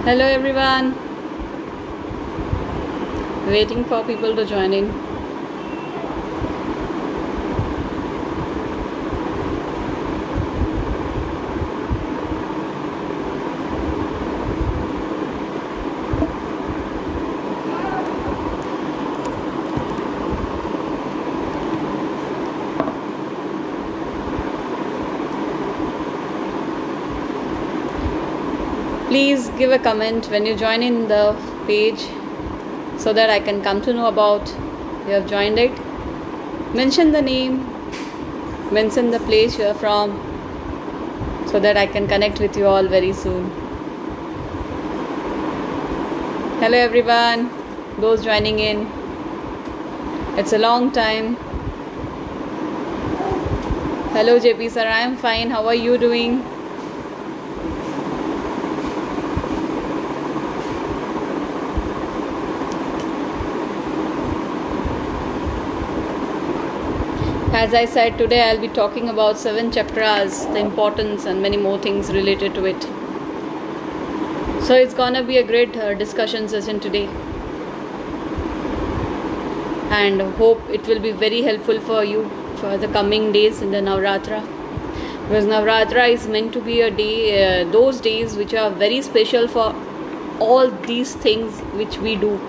Hello everyone. Waiting for people to join in. Please give a comment when you join in the page so that I can come to know about you have joined it. Mention the name, mention the place you are from so that I can connect with you all very soon. Hello everyone, those joining in. It's a long time. Hello JP sir, I am fine. How are you doing? As I said, today I'll be talking about 7 chakras, the importance and many more things related to it. So it's gonna be a great discussion session today. And hope it will be very helpful for you for the coming days in the Navratra. Because Navratra is meant to be a day, those days which are very special for all these things which we do.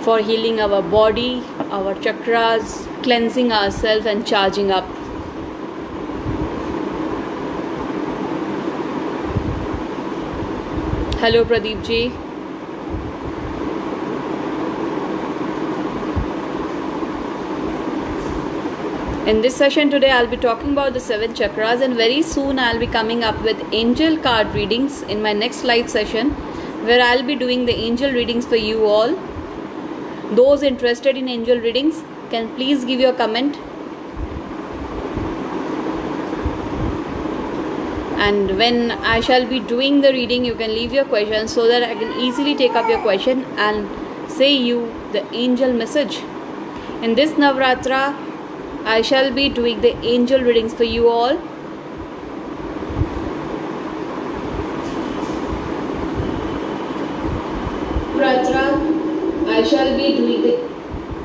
For healing our body, our chakras, cleansing ourselves and charging up. Hello Pradeep ji. In this session today I'll be talking about the 7 chakras, and very soon I'll be coming up with angel card readings in my next live session where I'll be doing the angel readings for you all. Those interested in angel readings can please give your comment, and when I shall be doing the reading you can leave your question so that I can easily take up your question and say you the angel message. In this Navratra I shall be doing the angel readings for you all. Navratra I shall be doing the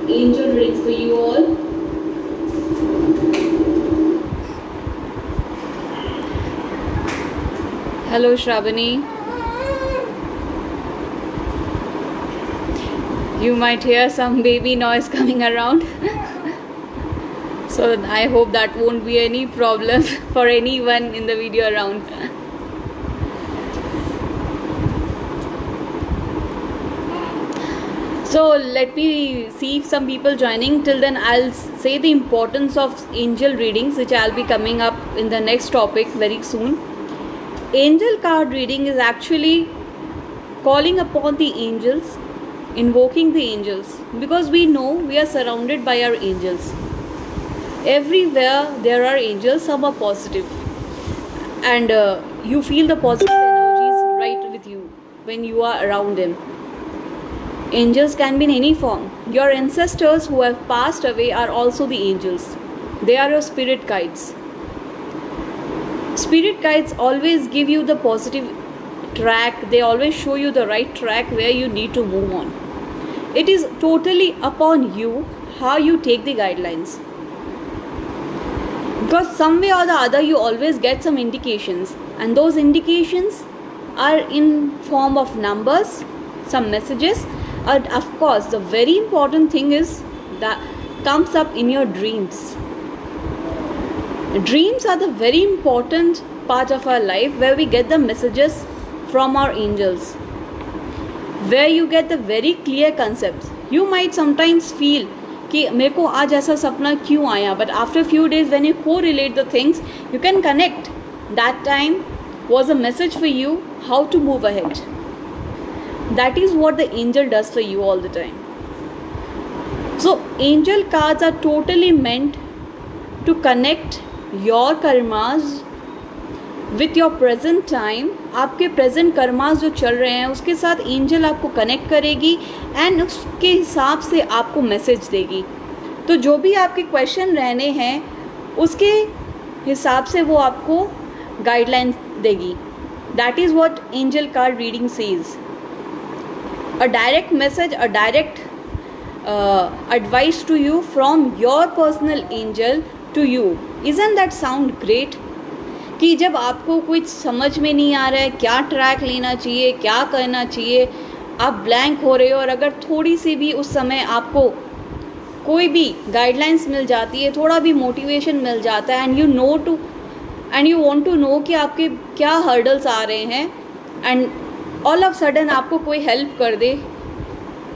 angel readings for you all. Hello Shravani. You might hear some baby noise coming around. So I hope that won't be any problem for anyone in the video around. So let me see if some people joining. Till then I'll say the importance of angel readings, which I'll be coming up in the next topic very soon. Angel card reading is actually calling upon the angels, invoking the angels, because we know we are surrounded by our angels. Everywhere there are angels, some are positive, and you feel the positive energies right with you when you are around them. Angels can be in any form. Your ancestors who have passed away are also the angels. They are your spirit guides. Spirit guides always give you the positive track. They always show you the right track where you need to move on. It is totally upon you how you take the guidelines. Because some way or the other you always get some indications, and those indications are in form of numbers, some messages. And of course, the very important thing is that comes up in your dreams. Dreams are the very important part of our life where we get the messages from our angels, where you get the very clear concepts. You might sometimes feel कि मेरे को आज ऐसा सपना क्यों आया, but after few days when you correlate the things you can connect. That time was a message for you how to move ahead. That is what the angel does for you all the time. So angel cards are totally meant to connect your karmas with your present time. आपके present karmas जो चल रहे हैं उसके साथ angel आपको connect करेगी and उसके हिसाब से आपको message देगी. तो जो भी आपके question रहने हैं उसके हिसाब से वो आपको guidelines देगी. That is what angel card reading says. a direct message, a direct advice to you from your personal angel to you. Isn't that sound great? कि जब आपको कुछ समझ में नहीं आ रहा है, क्या ट्रैक लेना चाहिए, क्या करना चाहिए, आप ब्लैंक हो रहे हो, और अगर थोड़ी सी भी उस समय आपको कोई भी गाइडलाइंस मिल जाती है, थोड़ा भी मोटिवेशन मिल जाता है, and you want to know कि आपके क्या हर्डल्स आ रहे हैं, एंड ऑल ऑफ सडन आपको कोई हेल्प कर दे,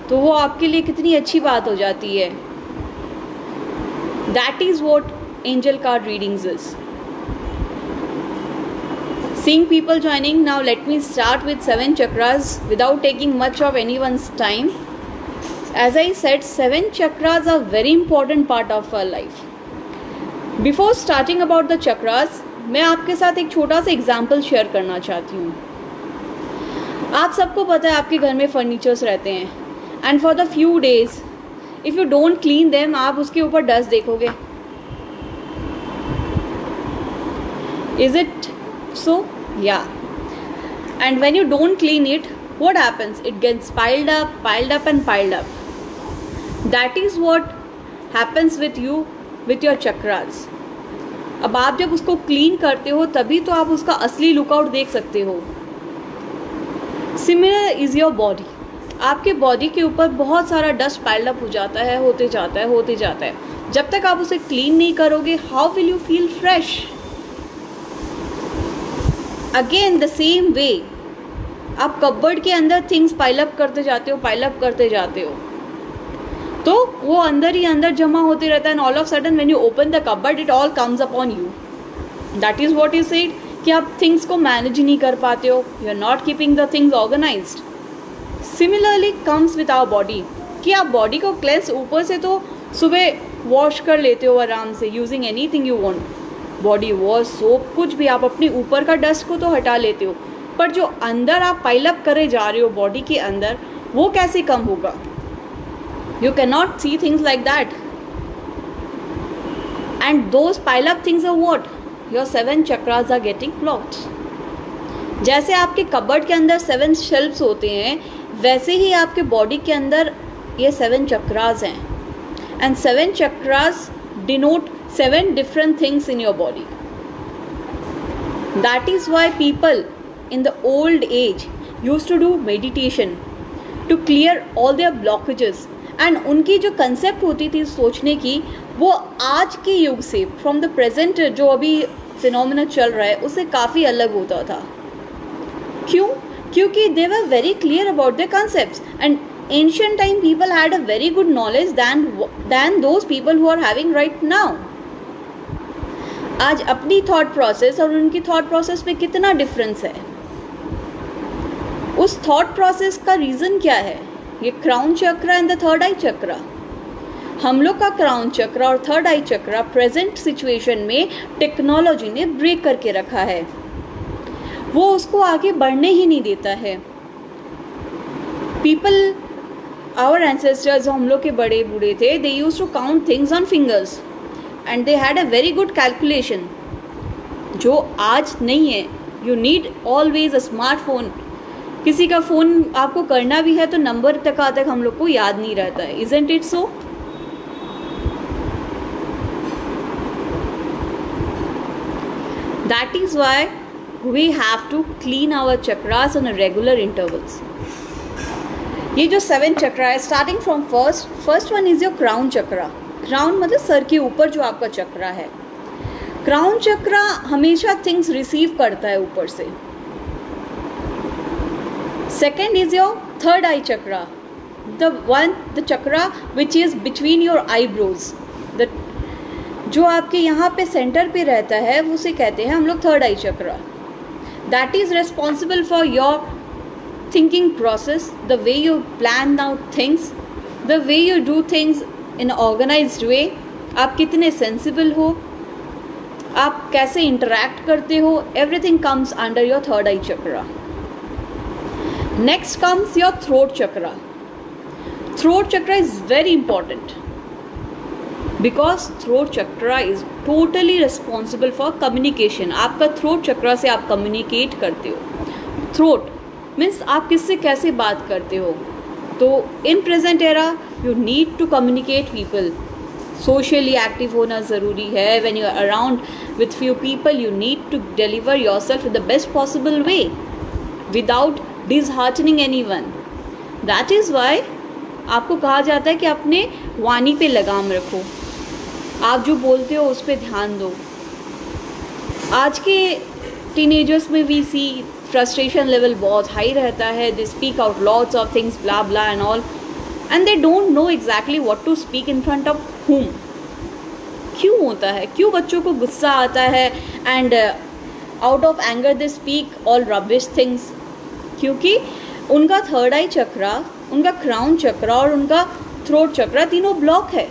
तो वो आपके लिए कितनी अच्छी बात हो जाती है. That is what angel card readings is. Seeing people joining, now let me start with 7 chakras without taking much of anyone's time. As I said, 7 chakras are very important part of our life. Before starting about the chakras, मैं आपके साथ एक छोटा सा example share करना चाहती हूँ. आप सबको पता है आपके घर में फर्नीचर्स रहते हैं, and for the few days if you don't clean them, आप उसके ऊपर डस्ट देखोगे. Is it so? Yeah. And when you don't clean it, what happens? It gets piled up and piled up. That is what happens with you, with your chakras. अब आप जब उसको clean करते हो तभी तो आप उसका असली लुकआउट देख सकते हो. Similar is your body. आपके बॉडी के ऊपर बहुत सारा डस्ट पाइल्ड अप हो जाता है, होते जाता है. जब तक आप उसे क्लीन नहीं करोगे, how will you feel fresh? Again the same way, आप कपबोर्ड के अंदर थिंग्स पाइलअप करते जाते हो, तो वो अंदर ही अंदर जमा होते रहता है, and all of sudden when you open the cupboard it all comes upon you. That is what you said कि आप थिंग्स को मैनेज नहीं कर पाते हो, you are not keeping the things organised. Similarly comes with our body, कि आप body को क्लेंस ऊपर से तो सुबह वॉश कर लेते हो आराम से, using anything you want, body wash, soap, कुछ भी, आप अपने ऊपर का डस्ट को तो हटा लेते हो, पर जो अंदर आप पाइलअप करे जा रहे हो बॉडी के अंदर, वो कैसे कम होगा? You can not see things like that, and those pile up things are what? Your 7 chakras are getting blocked. जैसे आपके कबर्ड के अंदर 7 शेल्फ्स होते हैं, वैसे ही आपके बॉडी के अंदर ये 7 चक्रास हैं, and 7 chakras denote 7 different things in your body. That is why people in the old age used to do meditation to clear all their blockages. And उनकी जो concept होती थी सोचने की, वो आज के युग से, from the present जो अभी phenomena चल रहा है, उससे काफ़ी अलग होता था. क्यों? क्योंकि they were very clear about their concepts, and ancient time people had a very good knowledge than those people who are having right now. आज अपनी थॉट प्रोसेस और उनकी थॉट प्रोसेस में कितना डिफरेंस है. उस थॉट प्रोसेस का reason क्या है? ये क्राउन चक्र एंड द थर्ड आई चक्र. हम लोग का क्राउन चक्र और थर्ड आई चक्र प्रेजेंट सिचुएशन में टेक्नोलॉजी ने ब्रेक करके रखा है, वो उसको आगे बढ़ने ही नहीं देता है. पीपल, आवर एंसेस्टर्स, हम लोग के बड़े बूढ़े थे, they used to count things on fingers and they had a very good calculation, जो आज नहीं है. you need always a smartphone. किसी का फ़ोन आपको करना भी है तो नंबर तक हम लोग को याद नहीं रहता है. isn't it so? that is why we have to clean our chakras on a regular intervals. ये जो 7 चक्रा है, starting from first one is your crown chakra. Crown मतलब सर के ऊपर जो आपका चक्रा है. क्राउन चक्रा हमेशा थिंग्स रिसीव करता है ऊपर से. Second is your third eye chakra, the chakra which is between your eyebrows. जो आपके यहाँ पे सेंटर पे रहता है, उसे कहते हैं हम लोग third eye chakra. That is responsible for your thinking process, the way you plan out things, the way you do things in organised way. आप कितने सेंसिबल हो, आप कैसे इंटरैक्ट करते हो, everything comes under your third eye chakra. Next comes your throat chakra. Throat chakra is very important because throat chakra is totally responsible for communication. आपका throat chakra से आप कम्युनिकेट करते हो. थ्रोट मीन्स आप किससे कैसे बात करते हो. तो in present era you need to communicate people, socially active होना ज़रूरी है. When you are around with few people you need to deliver yourself in the best possible way without disheartening anyone. That is why आपको कहा जाता है कि अपने वाणी पे लगाम रखो, आप जो बोलते हो उस पर ध्यान दो. आज के टीनेजर्स में वी सी फ्रस्ट्रेशन लेवल बहुत हाई रहता है. They speak out lots of things blah blah and all and they don't know exactly what to speak in front of whom. क्यों होता है, क्यों बच्चों को गुस्सा आता है and out of anger they speak all rubbish things? क्योंकि उनका थर्ड आई चक्रा, उनका क्राउन चक्रा और उनका थ्रोट चक्रा तीनों ब्लॉक है.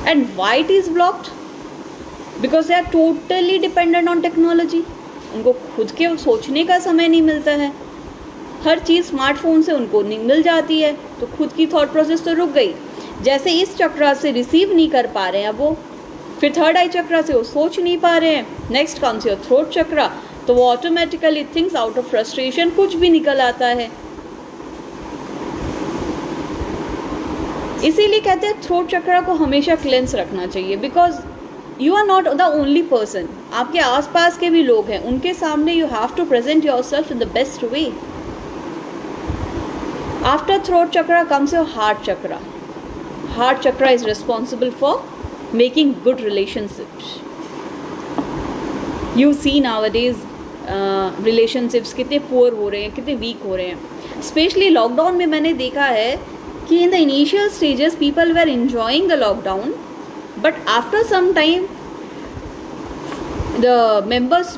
And why it is blocked? Because they are totally dependent on technology. उनको खुद के सोचने का समय नहीं मिलता है. हर चीज़ स्मार्टफोन से उनको मिल जाती है, तो खुद की थॉट प्रोसेस तो रुक गई. जैसे इस चक्रा से रिसीव नहीं कर पा रहे हैं वो, फिर थर्ड आई चक्रा से वो सोच नहीं पा रहे हैं. नेक्स्ट कम्स योर थ्रोट चक्रा, तो वो automatically things out of frustration कुछ भी निकल आता है. इसीलिए कहते हैं थ्रोट चक्रा को हमेशा क्लेंस रखना चाहिए. Because you are not the only person, आपके आसपास के भी लोग हैं, उनके सामने you have to present yourself in the best way. After throat chakra comes your heart chakra. Heart chakra is responsible for making good relationships. You see nowadays relationships कितने poor हो रहे हैं, कितने वीक हो रहे हैं. स्पेशली लॉकडाउन में मैंने देखा है कि in the initial stages people were enjoying the lockdown, but after some time the members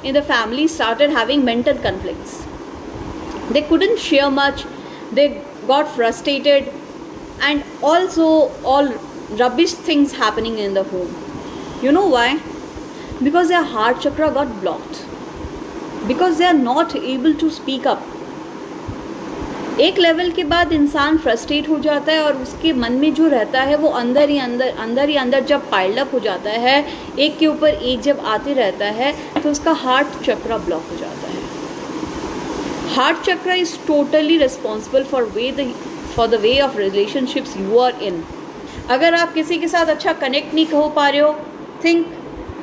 in the family started having mental conflicts. They couldn't share much, they got frustrated, and also all rubbish things happening in the home. You know why? Because their heart chakra got blocked, because they are not able to speak up. एक level के बाद इंसान frustrate हो जाता है और उसके मन में जो रहता है वो अंदर ही अंदर जब पाइल्ड अप हो जाता है, एक के ऊपर एक जब आते रहता है, तो उसका हार्ट चक्रा ब्लॉक हो जाता है. Heart chakra is totally responsible for the way of relationships you are in. अगर आप किसी के साथ अच्छा कनेक्ट नहीं हो पा रहे हो, थिंक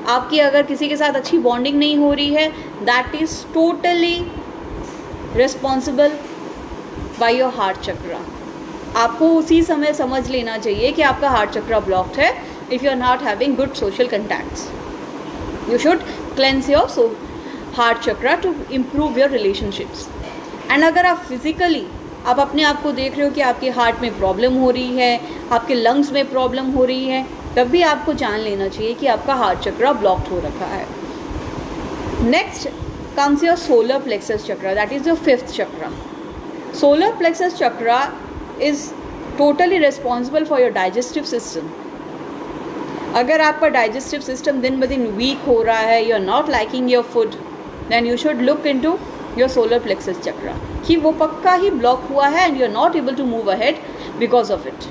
आपकी अगर किसी के साथ अच्छी बॉन्डिंग नहीं हो रही है, that is totally responsible by your heart chakra. आपको उसी समय समझ लेना चाहिए कि आपका हार्ट चक्रा ब्लॉक्ड है. If you are not having good social contacts, you should cleanse your heart chakra to improve your relationships. And अगर आप फिज़िकली आप अपने आप को देख रहे हो कि आपके हार्ट में प्रॉब्लम हो रही है, आपके लंग्स में प्रॉब्लम हो रही है, तब भी आपको जान लेना चाहिए कि आपका हार्ट चक्रा ब्लॉक्ड हो रखा है. Next comes your solar plexus chakra, that is your fifth chakra. Solar plexus chakra is totally responsible for your digestive system. अगर आपका डाइजेस्टिव सिस्टम दिन ब दिन वीक हो रहा है, you are not liking your food, then you should look into your solar plexus chakra कि वो पक्का ही ब्लॉक हुआ है and you are not able to move ahead because of it.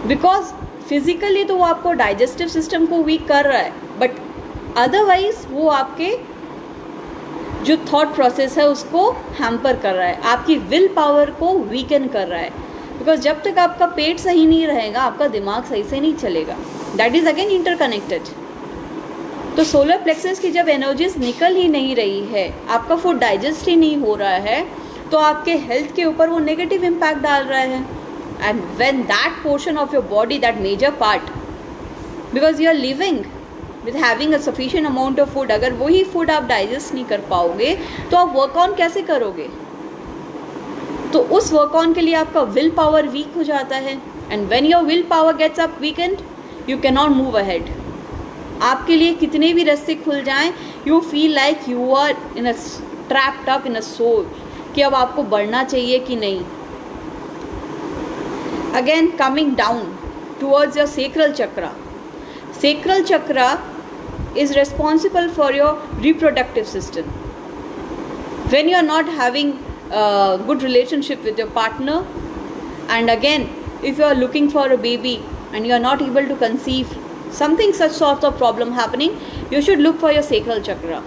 Because physically तो वो आपको डाइजेस्टिव सिस्टम को वीक कर रहा है, बट अदरवाइज वो आपके जो थॉट प्रोसेस है उसको हैम्पर कर रहा है, आपकी विल पावर को वीकन कर रहा है. बिकॉज जब तक आपका पेट सही नहीं रहेगा, आपका दिमाग सही से नहीं चलेगा. That is again interconnected. तो सोलर प्लेक्सस की जब एनर्जीज निकल ही नहीं रही है, आपका फूड डाइजेस्ट ही नहीं हो रहा है, तो आपके हेल्थ के ऊपर वो नेगेटिव इम्पैक्ट डाल रहा है. And when that portion of your body, that major part, because you are living with having a sufficient amount of food, अगर वही फूड आप डाइजेस्ट नहीं कर पाओगे तो आप वर्क ऑन कैसे करोगे? तो उस वर्क ऑन के लिए आपका विल पावर वीक हो जाता है. And when your will power gets up weakened, you can not move ahead. आपके लिए कितने भी रास्ते खुल जाएं, you feel like you are in a trapped up in a soul कि अब आपको बढ़ना चाहिए कि नहीं. Again coming down towards your sacral chakra. Sacral chakra is responsible for your reproductive system. When you are not having a good relationship with your partner, and again if you are looking for a baby and you are not able to conceive, such sort of problem happening, you should look for your sacral chakra.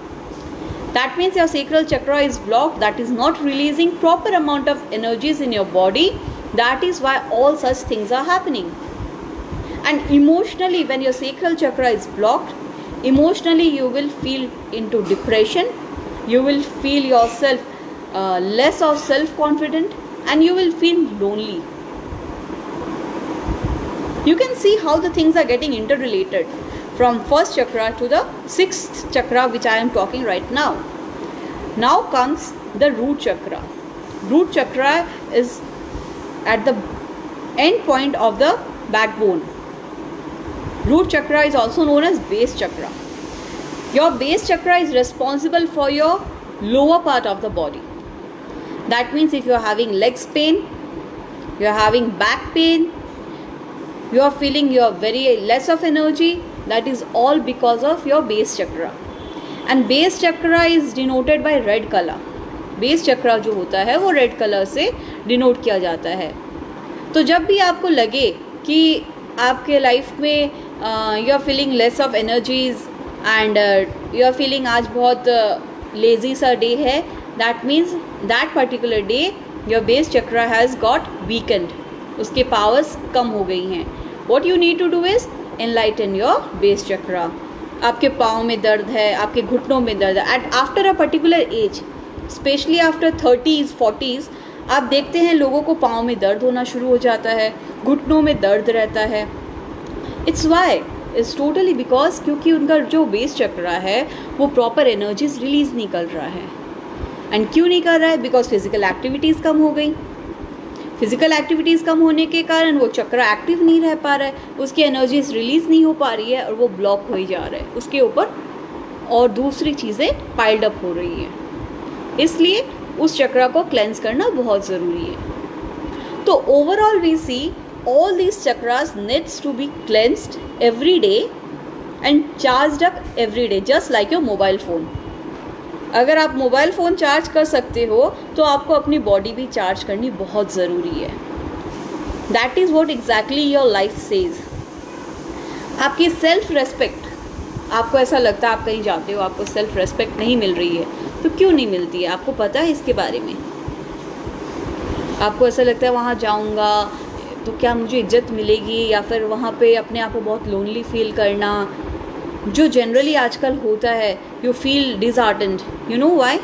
That means your sacral chakra is blocked, that is not releasing proper amount of energies in your body. That is why all such things are happening. And emotionally, when your sacral chakra is blocked, emotionally you will feel into depression, you will feel yourself less of self-confident, and you will feel lonely. You can see how the things are getting interrelated from first chakra to the sixth chakra, which I am talking right now. Now comes the root chakra. Root chakra is at the end point of the backbone. Root chakra is also known as base chakra. Your base chakra is responsible for your lower part of the body. That means if you are having legs pain, you are having back pain, you are feeling you are very less of energy, that is all because of your base chakra. And base chakra is denoted by red color. Base chakra जो होता है वो red colour से denote किया जाता है. तो जब भी आपको लगे कि आपके लाइफ में you are feeling less of energies and you are feeling आज बहुत लेजी सा डे है, that means that particular day your base chakra has got weakened, उसके पावर्स कम हो गई हैं. What you need to do is enlighten your base chakra. आपके पाँव में दर्द है, आपके घुटनों में दर्द है, at after a particular age, specially after 30s 40s, आप देखते हैं लोगों को पाँव में दर्द होना शुरू हो जाता है, घुटनों में दर्द रहता है. It's why, it's totally because क्योंकि उनका जो बेस चक्रा है वो प्रॉपर एनर्जीज रिलीज नहीं कर रहा है. एंड क्यों नहीं कर रहा है? बिकॉज फिजिकल एक्टिविटीज़ कम हो गई. फिजिकल एक्टिविटीज़ कम होने के कारण वो चक्रा एक्टिव नहीं रह पा रहा है, उसकी एनर्जीज रिलीज नहीं हो पा रही है और वो ब्लॉक हो ही जा रहा है. उसके ऊपर और दूसरी चीज़ें पाइल्ड अप हो रही हैं. इसलिए उस चक्रा को क्लेंस करना बहुत ज़रूरी है. तो overall we see all these chakras needs to be cleansed every day and charged up every day, just like your mobile phone. अगर आप मोबाइल फ़ोन चार्ज कर सकते हो तो आपको अपनी बॉडी भी चार्ज करनी बहुत ज़रूरी है. That is what exactly your life says. आपकी सेल्फ रेस्पेक्ट, आपको ऐसा लगता है आप कहीं जाते हो आपको सेल्फ रेस्पेक्ट नहीं मिल रही है, तो क्यों नहीं मिलती है? आपको पता है इसके बारे में? आपको ऐसा लगता है वहाँ जाऊँगा तो क्या मुझे इज्जत मिलेगी, या फिर वहाँ पे अपने आप को बहुत लोनली फील करना, जो जनरली आजकल होता है. You feel disheartened. You know why?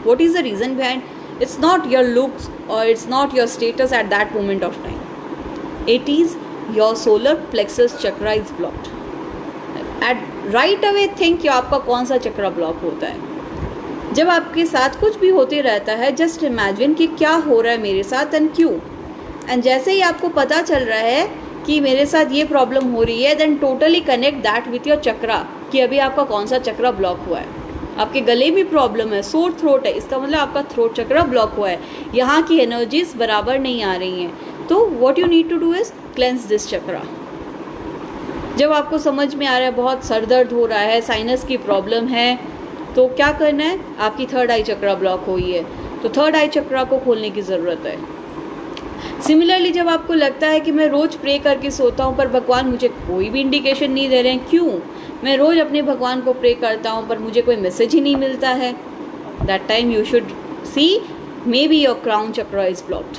What is the reason behind? It's not your looks और it's not your status at that moment of time. It is your solar plexus chakra is blocked. At right away think कि आपका कौन सा चक्रा block होता है. जब आपके साथ कुछ भी होते रहता है, जस्ट इमेजिन कि क्या हो रहा है मेरे साथ एंड क्यों. एंड जैसे ही आपको पता चल रहा है कि मेरे साथ ये प्रॉब्लम हो रही है, then totally connect that with your chakra कि अभी आपका कौन सा चक्रा ब्लॉक हुआ है. आपके गले में प्रॉब्लम है, सोर थ्रोट है, इसका मतलब आपका थ्रोट चक्रा ब्लॉक हुआ है, यहाँ की एनर्जीज बराबर नहीं आ रही हैं. तो what you need to do is cleanse this chakra. जब आपको समझ में आ रहा है बहुत सर दर्द हो रहा है, साइनस की प्रॉब्लम है, तो क्या करना है? आपकी थर्ड आई चक्रा ब्लॉक हुई है तो थर्ड आई चक्रा को खोलने की ज़रूरत है. सिमिलरली जब आपको लगता है कि मैं रोज़ प्रे करके सोता हूँ पर भगवान मुझे कोई भी इंडिकेशन नहीं दे रहे हैं, क्यों? मैं रोज़ अपने भगवान को प्रे करता हूँ पर मुझे कोई मैसेज ही नहीं मिलता है. That time you should see may be your crown chakra is blocked,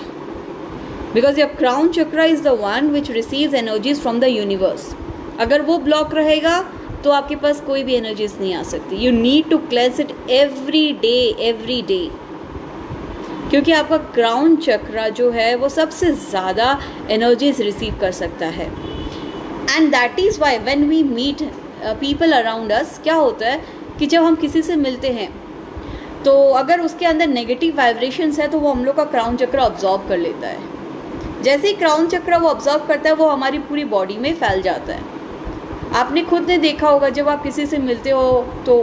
because your crown chakra is the one which receives energies from the universe. अगर वो ब्लॉक रहेगा तो आपके पास कोई भी एनर्जीज नहीं आ सकती. You need to cleanse it every day, क्योंकि आपका क्राउन चक्रा जो है वो सबसे ज़्यादा एनर्जीज रिसीव कर सकता है. And that is why when we meet people around us, क्या होता है कि जब हम किसी से मिलते हैं तो अगर उसके अंदर नेगेटिव वाइब्रेशंस है तो वो हम लोग का क्राउन चक्रा ऑब्जॉर्व कर लेता है. जैसे ही क्राउन चक्रा वो ऑब्जॉर्व करता है वो हमारी पूरी बॉडी में फैल जाता है. आपने खुद ने देखा होगा जब आप किसी से मिलते हो तो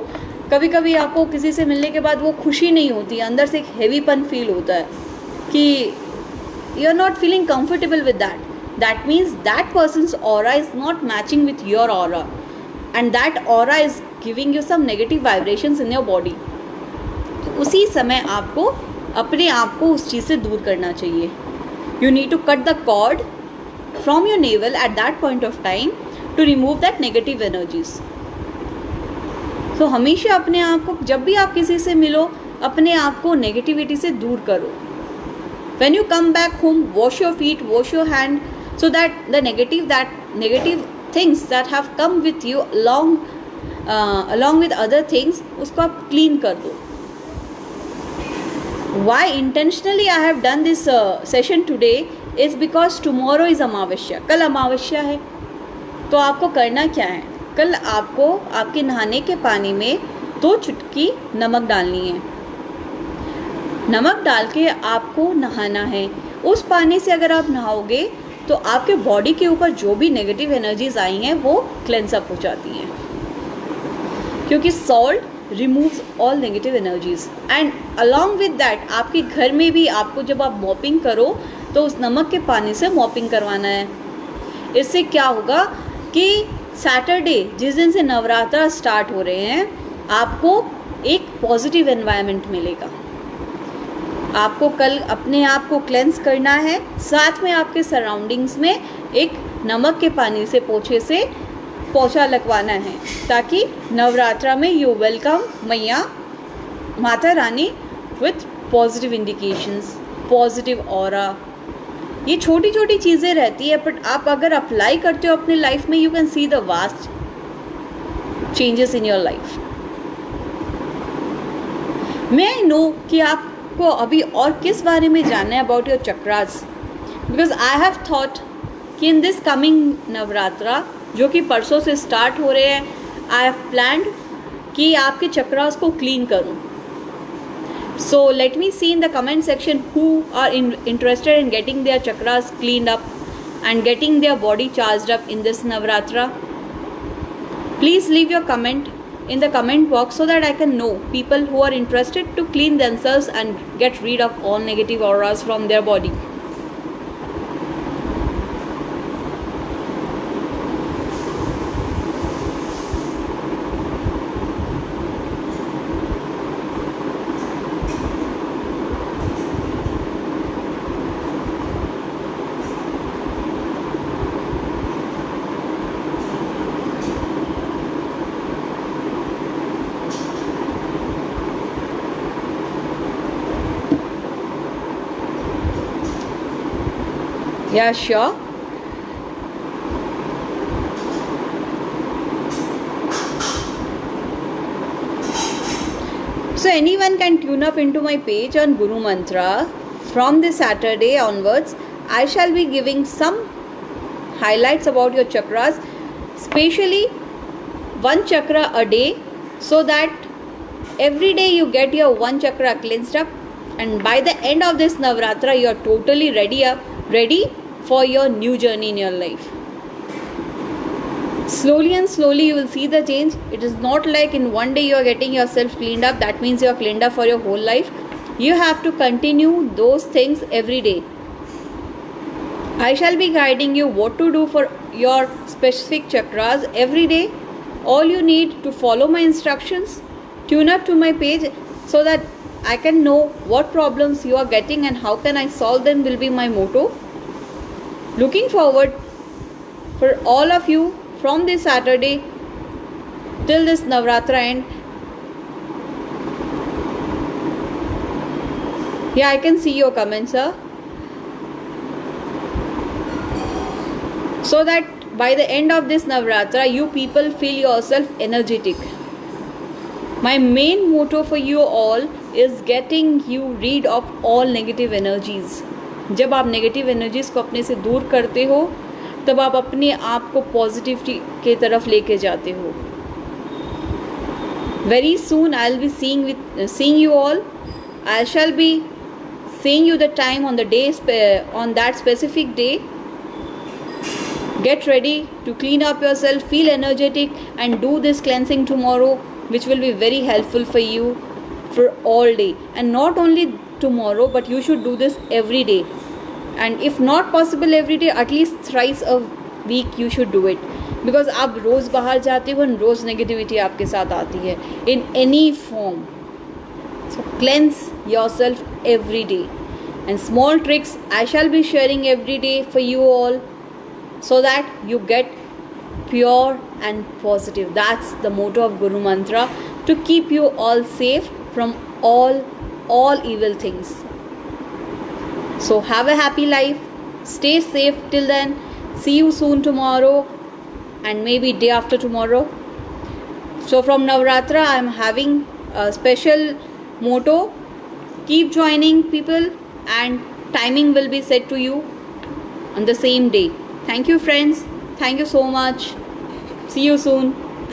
कभी कभी आपको किसी से मिलने के बाद वो खुशी नहीं होती, अंदर से एक हैवीपन फील होता है कि you are not feeling comfortable with that. That means that person's aura is not matching with your aura and that aura is giving you some negative vibrations in your body. तो उसी समय आपको अपने आप को उस चीज़ से दूर करना चाहिए. You need to cut the cord from your navel at that point of time to remove that negative energies. तो हमेशा अपने आप को, जब भी आप किसी से मिलो, अपने आप को नेगेटिविटी से दूर करो. When you come back home, wash your feet, wash your hand, so that the negative things that have come with you along with other things, उसको आप clean कर दो. Why intentionally I have done this session today is because tomorrow is अमावस्या. कल अमावस्या है. तो आपको करना क्या है? कल आपको आपके नहाने के पानी में 2 चुटकी नमक डालनी है. नमक डाल के आपको नहाना है. उस पानी से अगर आप नहाओगे तो आपके बॉडी के ऊपर जो भी नेगेटिव एनर्जीज आई हैं वो क्लेंस अप हो जाती हैं, क्योंकि salt removes all negative energies. And along with that आपके घर में भी आपको जब आप मॉपिंग करो तो उस नमक के पानी से मॉपिंग करवाना है. इससे क्या होगा कि सैटरडे जिस दिन से नवरात्रा स्टार्ट हो रहे हैं, आपको एक पॉजिटिव एनवायरनमेंट मिलेगा. आपको कल अपने आप को क्लेंस करना है, साथ में आपके सराउंडिंग्स में एक नमक के पानी से पोछे से पोछा लगवाना है, ताकि नवरात्रा में you welcome Maiya Mata Rani with positive indications, positive aura. ये छोटी छोटी चीज़ें रहती है, बट आप अगर अप्लाई करते हो अपने लाइफ में, you can see the vast changes in your life. मैं आई नो कि आपको अभी और किस बारे में जानना है about your chakras, because I have thought कि इन दिस कमिंग नवरात्रा जो कि परसों से स्टार्ट हो रहे हैं, आई हैव प्लान्ड कि आपके चक्रास को क्लीन करूं. So let me see in the comment section who are interested in getting their chakras cleaned up and getting their body charged up in this Navratra. Please leave your comment in the comment box so that I can know people who are interested to clean themselves and get rid of all negative auras from their body. Yeah, sure. So anyone can tune up into my page on Guru Mantra. From this Saturday onwards, I shall be giving some highlights about your chakras, especially 1 chakra a day, so that every day you get your 1 chakra cleansed up, and by the end of this Navratra you are totally ready for your new journey in your life. Slowly and slowly you will see the change. It is not like in one day you are getting yourself cleaned up, that means you are cleaned up for your whole life. You have to continue those things every day. I shall be guiding you what to do for your specific chakras every day. All you need to follow my instructions, tune up to my page so that I can know what problems you are getting and how can I solve them will be my motto. Looking forward for all of you from this Saturday till this Navratra end. Yeah, I can see your comments, sir. So that by the end of this Navratra, you people feel yourself energetic. My main motto for you all is getting you rid of all negative energies. जब आप negative energies को अपने से दूर करते हो, तब आप अपने आप को पॉजिटिविटी के तरफ लेके जाते हो. Very soon I will be seeing you all. I shall be seeing you the time on the day, on that specific day. Get ready to clean up yourself, feel energetic, and do this cleansing tomorrow, which will be very helpful for you for all day. And not only tomorrow, but you should do this every day. And if not possible every day, at least thrice a week you should do it. Because आप रोज़ बाहर जाते हो and rose negativity आपके साथ आती है in any form. So cleanse yourself every day. And small tricks I shall be sharing every day for you all, so that you get pure and positive. That's the motto of Guru Mantra. to keep you all safe from all evil things. So have a happy life. Stay safe till then. See you soon tomorrow and maybe day after tomorrow. So from Navratra, I am having a special motto. Keep joining people and timing will be set to you on the same day. Thank you friends. Thank you so much. See you soon.